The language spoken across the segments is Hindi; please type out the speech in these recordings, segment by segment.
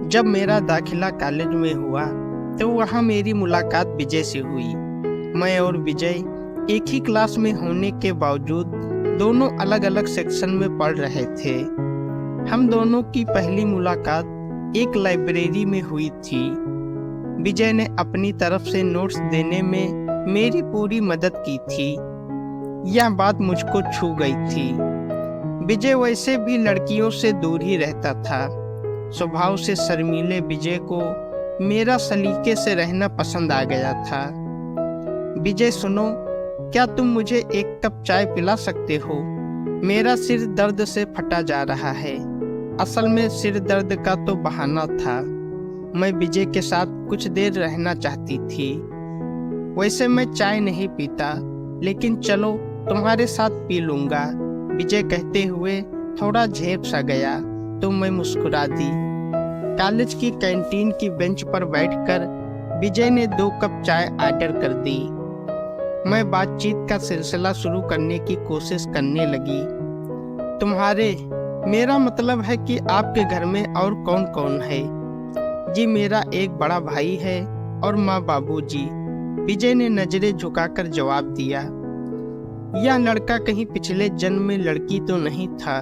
जब मेरा दाखिला कॉलेज में हुआ तो वहाँ मेरी मुलाकात विजय से हुई। मैं और विजय एक ही क्लास में होने के बावजूद दोनों अलग अलग सेक्शन में पढ़ रहे थे। हम दोनों की पहली मुलाकात एक लाइब्रेरी में हुई थी। विजय ने अपनी तरफ से नोट्स देने में मेरी पूरी मदद की थी। यह बात मुझको छू गई थी। विजय वैसे भी लड़कियों से दूर ही रहता था। स्वभाव से शर्मीले विजय को मेरा सलीके से रहना पसंद आ गया था। विजय सुनो, क्या तुम मुझे एक कप चाय पिला सकते हो? मेरा सिर दर्द से फटा जा रहा है। असल में सिर दर्द का तो बहाना था। मैं विजय के साथ कुछ देर रहना चाहती थी। वैसे मैं चाय नहीं पीता, लेकिन चलो तुम्हारे साथ पी लूंगा। विजय कहते हुए थोड़ा झेप सा गया तो मैं मुस्कुरा दी। कॉलेज की कैंटीन की बेंच पर बैठकर विजय ने 2 कप चाय ऑर्डर कर दी। मैं बातचीत का सिलसिला शुरू करने की कोशिश करने लगी। तुम्हारे, मेरा मतलब है कि आपके घर में और कौन कौन है? जी, मेरा एक बड़ा भाई है और माँ बाबूजी। विजय ने नजरें झुकाकर जवाब दिया। यह लड़का कहीं पिछले जन्म में लड़की तो नहीं था।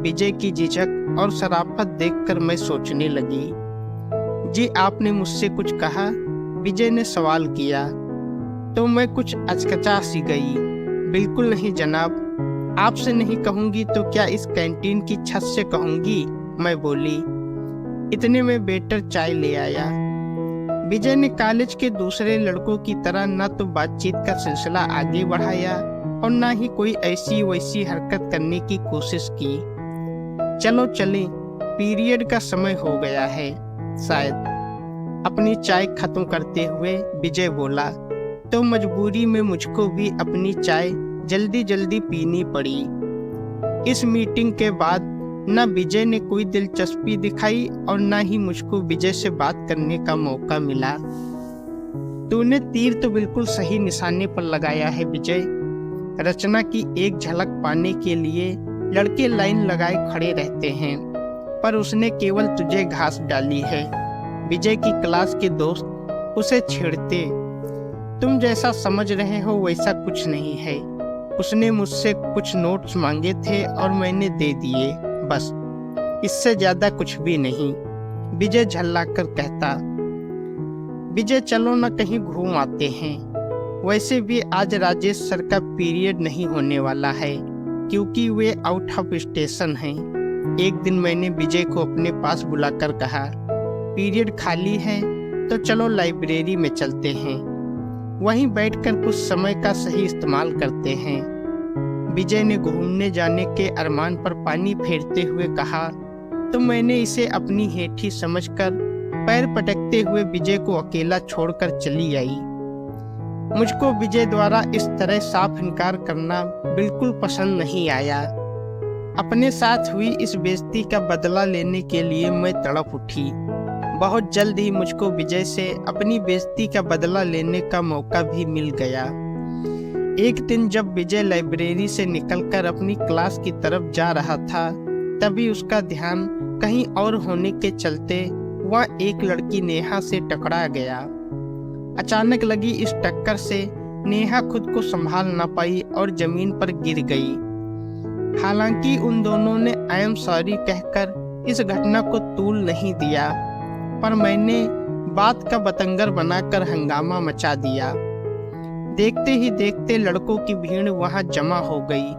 विजय की झिझक और शराफत देखकर मैं सोचने लगी। जी, आपने मुझसे कुछ कहा? विजय ने सवाल किया। तो मैं कुछ अचकचा सी गई। बिल्कुल नहीं जनाब, आपसे नहीं कहूंगी तो क्या इस कैंटीन की छत से कहूंगी, मैं बोली। इतने में वेटर चाय ले आया। विजय ने कॉलेज के दूसरे लड़कों की तरह न तो बातचीत का सिलसिला आगे बढ़ाया और न ही कोई ऐसी वैसी हरकत करने की कोशिश की। चलो चलें, पीरियड का समय हो गया है शायद। अपनी चाय खत्म करते हुए विजय बोला। तो मजबूरी में मुझको भी अपनी चाय जल्दी जल्दी पीनी पड़ी। इस मीटिंग के बाद न विजय ने कोई दिलचस्पी दिखाई और न ही मुझको विजय से बात करने का मौका मिला। तूने तीर तो बिल्कुल सही निशाने पर लगाया है विजय। रचना की एक झलक पाने के लिए लड़के लाइन लगाए खड़े रहते हैं, पर उसने केवल तुझे घास डाली है। विजय की क्लास के दोस्त उसे छेड़ते। तुम जैसा समझ रहे हो वैसा कुछ नहीं है। उसने मुझसे कुछ नोट्स मांगे थे और मैंने दे दिए, बस, इससे ज्यादा कुछ भी नहीं, विजय झल्लाकर कहता। विजय, चलो न कहीं घूम आते हैं। वैसे भी आज राजेश सर का पीरियड नहीं होने वाला है, क्योंकि वे आउट ऑफ स्टेशन हैं। एक दिन मैंने विजय को अपने पास बुलाकर कहा, पीरियड खाली है तो चलो लाइब्रेरी में चलते हैं। वहीं बैठकर कुछ समय का सही इस्तेमाल करते हैं। विजय ने घूमने जाने के अरमान पर पानी फेरते हुए कहा। तो मैंने इसे अपनी हेठी समझकर पैर पटकते हुए विजय को अकेला छोड़कर चली आई। मुझको विजय द्वारा इस तरह साफ इनकार करना बिल्कुल पसंद नहीं आया। अपने साथ हुई इस बेइज्जती का बदला लेने के लिए मैं तड़प उठी। बहुत जल्द ही मुझको विजय से अपनी बेइज्जती का बदला लेने का मौका भी मिल गया। एक दिन जब विजय लाइब्रेरी से निकलकर अपनी क्लास की तरफ जा रहा था, तभी उसका ध्यान कहीं और होने के चलते वह एक लड़की नेहा से टकरा गया। अचानक लगी इस टक्कर से नेहा खुद को संभाल न पाई और जमीन पर गिर गई। हालांकि उन दोनों ने आई एम सॉरी कहकर इस घटना को तूल नहीं दिया, पर मैंने बात का बतंगर बनाकर हंगामा मचा दिया। देखते ही देखते लड़कों की भीड़ वहां जमा हो गई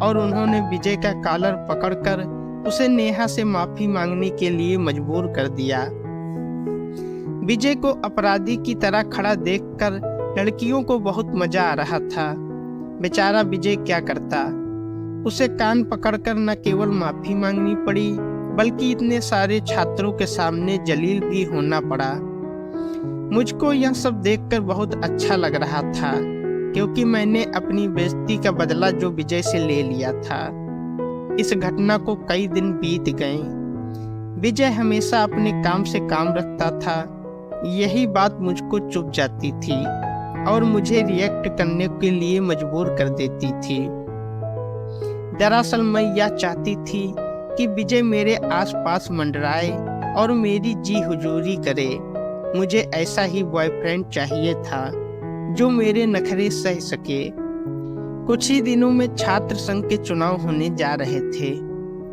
और उन्होंने विजय का कॉलर पकड़कर उसे नेहा से माफी मांगने के लिए मजबूर कर दिया। विजय को अपराधी की तरह खड़ा देखकर लड़कियों को बहुत मजा आ रहा था। बेचारा विजय क्या करता। उसे कान पकड़कर न केवल माफी मांगनी पड़ी, बल्कि इतने सारे छात्रों के सामने जलील भी होना पड़ा। मुझको यह सब देखकर बहुत अच्छा लग रहा था, क्योंकि मैंने अपनी बेइज्जती का बदला जो विजय से ले लिया था। इस घटना को कई दिन बीत गए। विजय हमेशा अपने काम से काम रखता था। यही बात मुझको चुभ जाती थी और मुझे रिएक्ट करने के लिए मजबूर कर देती थी। दरअसल मैं यह चाहती थी कि विजय मेरे आसपास मंडराए और मेरी जी हुजूरी करे। मुझे ऐसा ही बॉयफ्रेंड चाहिए था जो मेरे नखरे सह सके। कुछ ही दिनों में छात्र संघ के चुनाव होने जा रहे थे।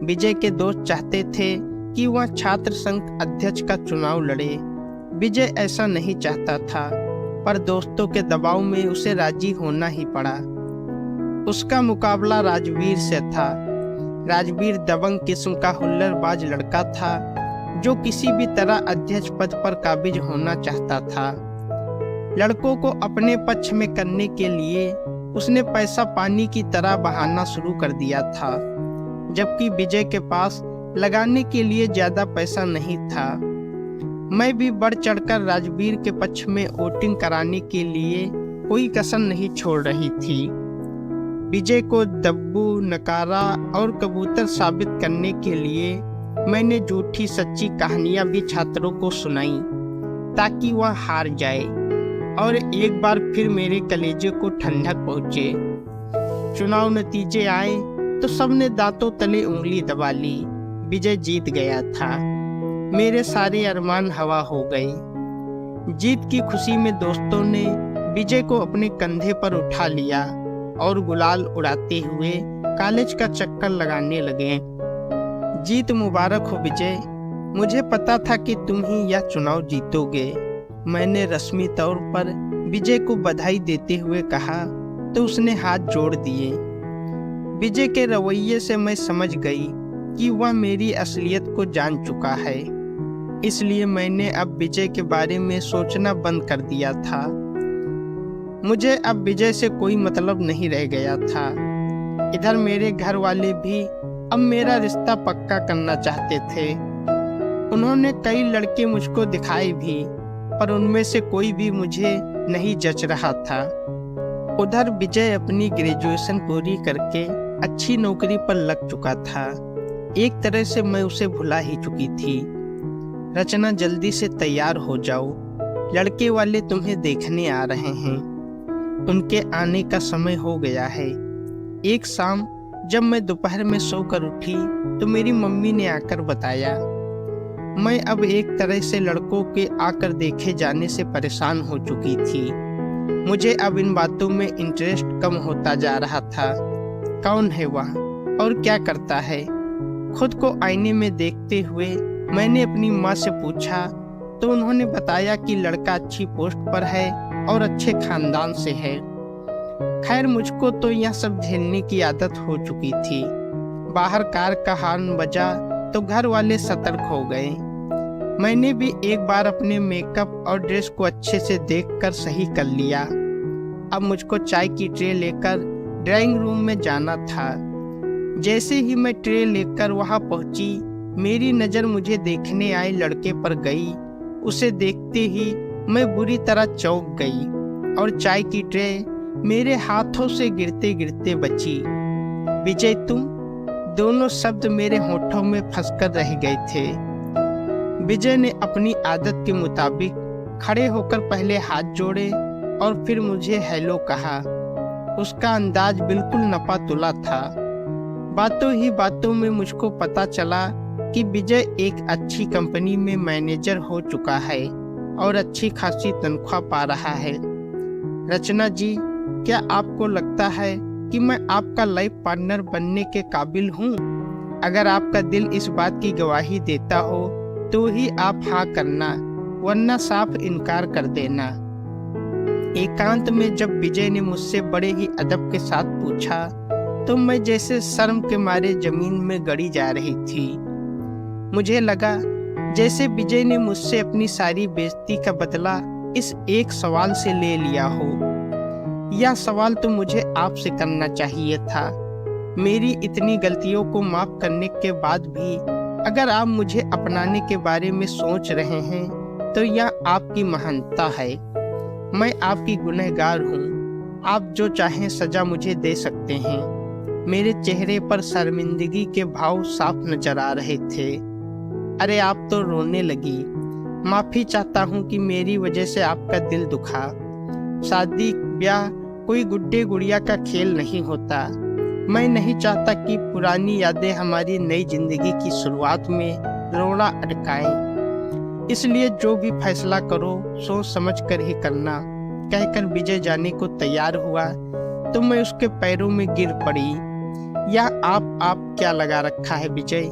विजय के दोस्त चाहते थे कि वह छात्र संघ अध्यक्ष का चुनाव लड़े। विजय ऐसा नहीं चाहता था, पर दोस्तों के दबाव में उसे राजी होना ही पड़ा। उसका मुकाबला राजवीर से था। राजवीर दबंग किस्म का हुल्लड़बाज लड़का था जो किसी भी तरह अध्यक्ष पद पर काबिज होना चाहता था। लड़कों को अपने पक्ष में करने के लिए उसने पैसा पानी की तरह बहाना शुरू कर दिया था, जबकि विजय के पास लगाने के लिए ज्यादा पैसा नहीं था। मैं भी बढ़ चढ़कर राजवीर के पक्ष में वोटिंग कराने के लिए कोई कसर नहीं छोड़ रही थी। विजय को दब्बू, नकारा और कबूतर साबित करने के लिए मैंने झूठी सच्ची कहानियां भी छात्रों को सुनाई ताकि वह हार जाए और एक बार फिर मेरे कलेजे को ठंडक पहुंचे। चुनाव नतीजे आए तो सबने दांतों तले उंगली दबा ली। विजय जीत गया था। मेरे सारे अरमान हवा हो गए। जीत की खुशी में दोस्तों ने विजय को अपने कंधे पर उठा लिया और गुलाल उड़ाते हुए कॉलेज का चक्कर लगाने लगे। जीत मुबारक हो विजय, मुझे पता था कि तुम ही यह चुनाव जीतोगे। मैंने रस्मी तौर पर विजय को बधाई देते हुए कहा तो उसने हाथ जोड़ दिए। विजय के रवैये से मैं समझ गई कि वह मेरी असलियत को जान चुका है, इसलिए मैंने अब विजय के बारे में सोचना बंद कर दिया था। मुझे अब विजय से कोई मतलब नहीं रह गया था। इधर मेरे घर वाले भी अब मेरा रिश्ता पक्का करना चाहते थे। उन्होंने कई लड़के मुझको दिखाए भी, पर उनमें से कोई भी मुझे नहीं जच रहा था। उधर विजय अपनी ग्रेजुएशन पूरी करके अच्छी नौकरी पर लग चुका था। एक तरह से मैं उसे भुला ही चुकी थी। रचना, जल्दी से तैयार हो जाओ, लड़के वाले तुम्हें देखने आ रहे हैं। उनके आने का समय हो गया है। एक शाम जब मैं दोपहर में सोकर उठी तो मेरी मम्मी ने आकर बताया। मैं अब एक तरह से लड़कों के आकर देखे जाने से परेशान हो चुकी थी। मुझे अब इन बातों में इंटरेस्ट कम होता जा रहा था। कौन है वह और क्या करता है? खुद को आईने में देखते हुए मैंने अपनी माँ से पूछा तो उन्होंने बताया कि लड़का अच्छी पोस्ट पर है और अच्छे खानदान से है। खैर, मुझको तो यह सब झेलने की आदत हो चुकी थी। बाहर कार का हॉर्न बजा तो घर वाले सतर्क हो गए। मैंने भी एक बार अपने मेकअप और ड्रेस को अच्छे से देखकर सही कर लिया। अब मुझको चाय की ट्रे लेकर ड्राइंग रूम में जाना था। जैसे ही मैं ट्रे लेकर वहां पहुंची, मेरी नज़र मुझे देखने आए लड़के पर गई। उसे देखते ही मैं बुरी तरह चौंक गई और चाय की ट्रे मेरे हाथों से गिरते गिरते बची। विजय, तुम? दोनों शब्द मेरे होठों में फंसकर रह गए थे। विजय ने अपनी आदत के मुताबिक खड़े होकर पहले हाथ जोड़े और फिर मुझे हेलो कहा। उसका अंदाज बिल्कुल नपा तुला था। बातों ही बातों में मुझको पता चला कि विजय एक अच्छी कंपनी में मैनेजर हो चुका है और अच्छी खासी तनख्वाह पा रहा है। रचना जी, क्या आपको लगता है कि मैं आपका लाइफ पार्टनर बनने के काबिल हूँ? अगर आपका दिल इस बात की गवाही देता हो तो ही आप हाँ करना, वरना साफ इनकार कर देना। एकांत में जब विजय ने मुझसे बड़े ही अदब के साथ पूछा तो मैं जैसे शर्म के मारे जमीन में गड़ी जा रही थी। मुझे लगा जैसे विजय ने मुझसे अपनी सारी बेइज्जती का बदला इस एक सवाल से ले लिया हो। यह सवाल तो मुझे आपसे करना चाहिए था। मेरी इतनी गलतियों को माफ करने के बाद भी अगर आप मुझे अपनाने के बारे में सोच रहे हैं तो यह आपकी महानता है। मैं आपकी गुनहगार हूँ। आप जो चाहें सजा मुझे दे सकते हैं। मेरे चेहरे पर शर्मिंदगी के भाव साफ नजर आ रहे थे। अरे, आप तो रोने लगी। माफी चाहता हूँ कि मेरी वजह से आपका दिल दुखा। शादी ब्याह कोई गुड्डे गुड़िया का खेल नहीं होता। मैं नहीं चाहता कि पुरानी यादें हमारी नई जिंदगी की शुरुआत में रोड़ा अटकाएं। इसलिए जो भी फैसला करो सोच समझ कर ही करना। कहकर विजय जाने को तैयार हुआ तो मैं उसके पैरों में गिर पड़ी। यह आप क्या लगा रखा है विजय?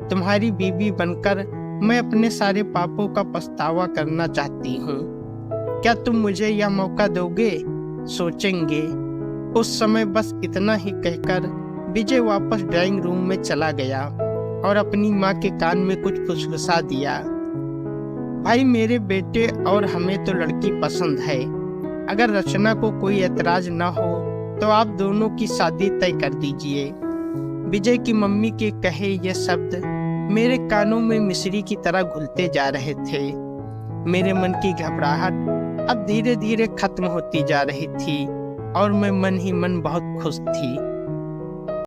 तुम्हारी बीवी बनकर मैं अपने सारे पापों का पछतावा करना चाहती हूँ। क्या तुम मुझे यह मौका दोगे? सोचेंगे। उस समय बस इतना ही कहकर विजय वापस ड्राइंग रूम में चला गया और अपनी माँ के कान में कुछ फुसफुसा दिया। भाई, मेरे बेटे और हमें तो लड़की पसंद है। अगर रचना को कोई एतराज ना हो तो आप दोनों की शादी तय कर दीजिए। विजय की मम्मी के कहे ये शब्द मेरे कानों में मिश्री की तरह घुलते जा रहे थे। मेरे मन की घबराहट अब धीरे धीरे खत्म होती जा रही थी और मैं मन ही मन बहुत खुश थी।